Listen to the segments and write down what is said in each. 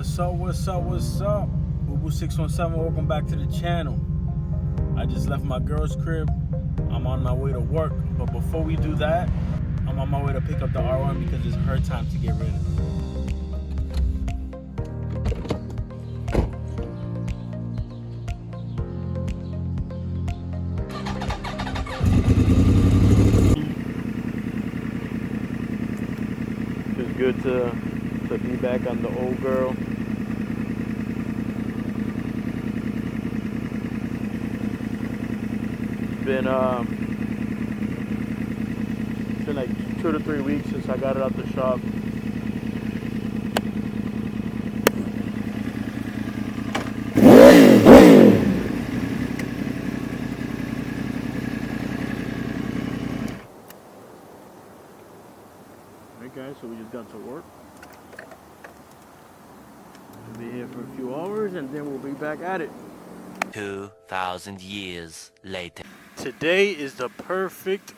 What's up, what's up, what's up? Boo617, welcome back to the channel. I just left my girl's crib. I'm on my way to work. But before we do that, I'm on my way to pick up the R1 because it's her time to get ready. It's good to be back on the old girl. It's been like 2 to 3 weeks since I got it out the shop. Alright guys, so we just got to work. We'll be here for a few hours and then we'll be back at it. 2,000 years later. Today is the perfect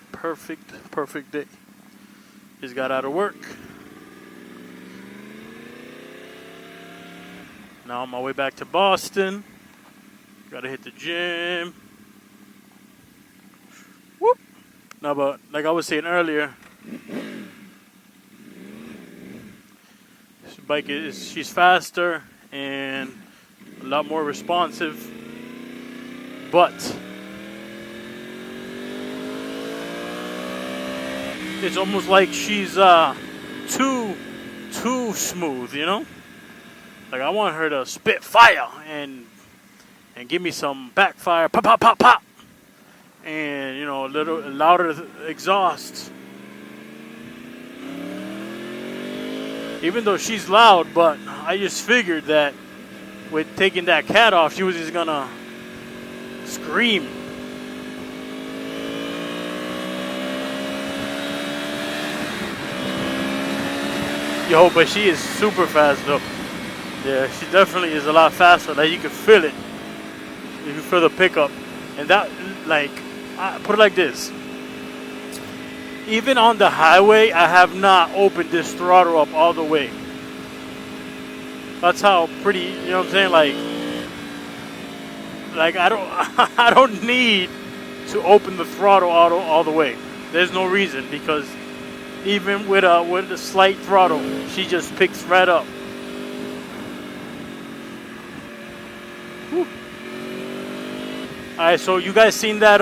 day. Just got out of work. Now on my way back to Boston. Gotta hit the gym. Whoop. No, but like I was saying earlier, this bike she's faster and a lot more responsive. But it's almost like she's too smooth, you know? Like I want her to spit fire and give me some backfire, pop pop pop pop, and you know, a little louder exhaust. Even though she's loud, but I just figured that with taking that cat off, she was just gonna scream. Yo, but she is super fast though. Yeah, she definitely is a lot faster. Like you can feel it. You can feel the pickup. And that, like, I put it like this. Even on the highway, I have not opened this throttle up all the way. That's how pretty, you know what I'm saying? Like I don't need to open the throttle all the way. There's no reason, because even with a slight throttle, she just picks right up. Whew. All right, so you guys seen that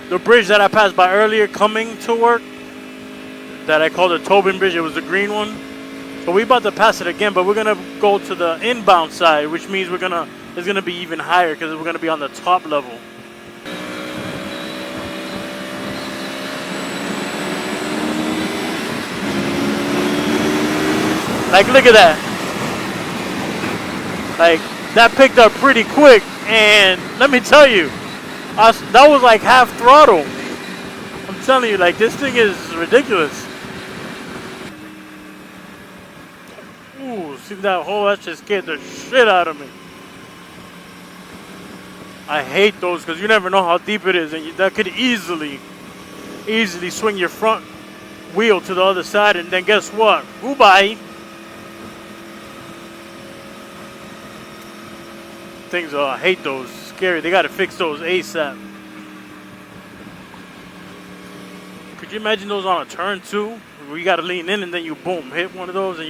the bridge that I passed by earlier coming to work, that I called the Tobin Bridge? It was the green one. So we about to pass it again, but we're gonna go to the inbound side, which means it's gonna be even higher because we're gonna be on the top level. Like, look at that. Like, that picked up pretty quick, and let me tell you, that was like half throttle. I'm telling you, like, this thing is ridiculous. Ooh, see that hole? That just scared the shit out of me. I hate those because you never know how deep it is, and that could easily swing your front wheel to the other side, and then guess what? Goodbye. Things, I hate those. Scary. They gotta fix those ASAP. Could you imagine those on a turn too? Where you gotta lean in and then you boom hit one of those and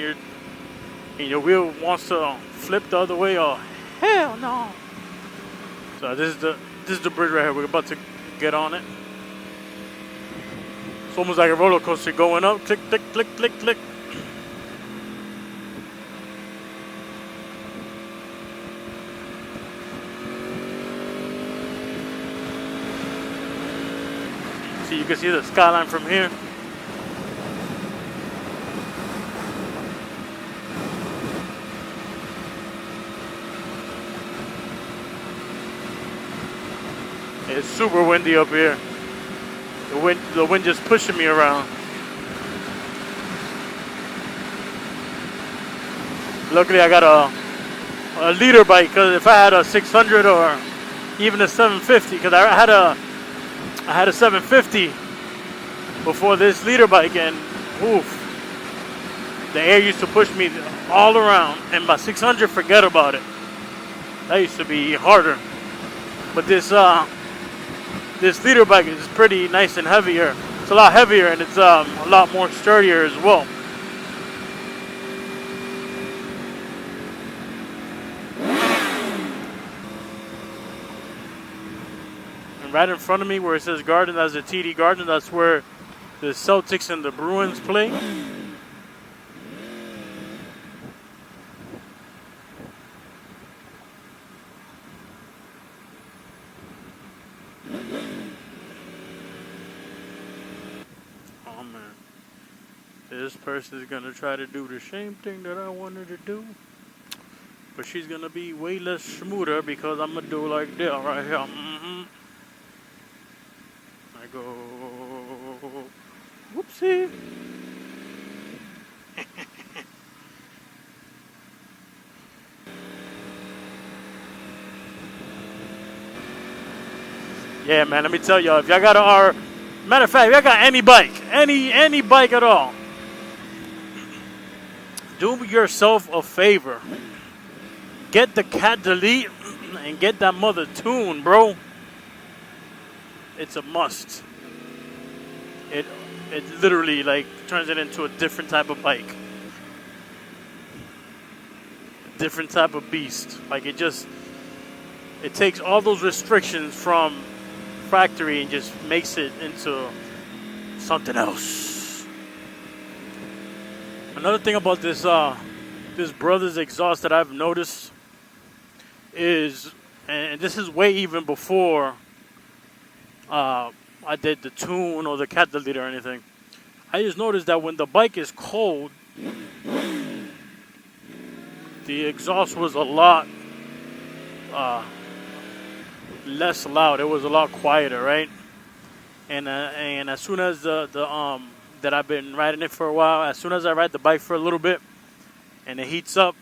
your wheel wants to flip the other way? Oh hell no! So this is the bridge right here. We're about to get on it. It's almost like a roller coaster going up. Click click click click click. You can see the skyline from here. It's super windy up here. The wind just pushing me around. Luckily I got a leader bike, because if I had a 600 or even a 750, because I had a 750 before this leader bike, and oof, the air used to push me all around, and by 600, forget about it. That used to be harder. But this liter bike is pretty nice and heavier. It's a lot heavier, and it's a lot more sturdier as well. And right in front of me, where it says Garden, that's the TD Garden. That's where the Celtics and the Bruins play. Oh man, this person is gonna try to do the same thing that I wanted to do, but she's gonna be way less smoother because I'm gonna do like that right here. I go, whoopsie. Yeah, man, let me tell y'all, if y'all got matter of fact, if y'all got any bike, any bike at all, do yourself a favor. Get the cat delete and get that mother tuned, bro. It's a must. It literally like turns it into a different type of bike. Different type of beast. Like it takes all those restrictions from factory and just makes it into something else. Another thing about this Brothers exhaust that I've noticed is, and this is way even before I did the tune or the cat delete or anything. I just noticed that when the bike is cold, the exhaust was a lot less loud. It was a lot quieter, right? And as soon as that I've been riding it for a while, as soon as I ride the bike for a little bit and it heats up,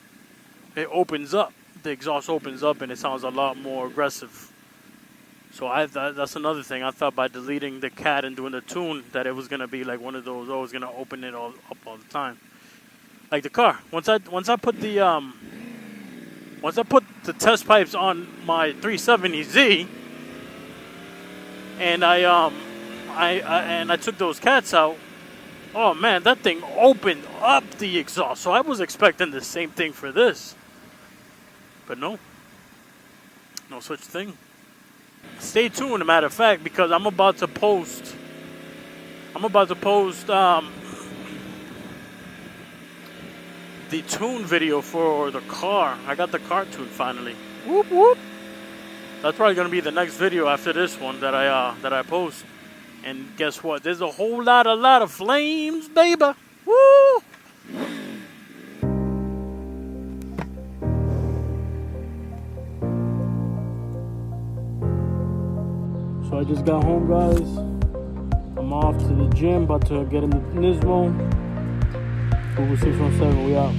it opens up. The exhaust opens up and it sounds a lot more aggressive. So that's another thing. I thought by deleting the cat and doing the tune that it was gonna be like one of those. I was gonna open it all up all the time, like the car. Once I put the test pipes on my 370Z, and I took those cats out. Oh man, that thing opened up the exhaust. So I was expecting the same thing for this, but no such thing. Stay tuned, as a matter of fact, because I'm about to post the tune video for the car. I got the car tuned finally. Whoop whoop. That's probably gonna be the next video after this one that I post. And guess what? There's a whole lot of flames, baby. Woo! So I just got home, guys. I'm off to the gym, about to get in the Nismo. Google 617, we out.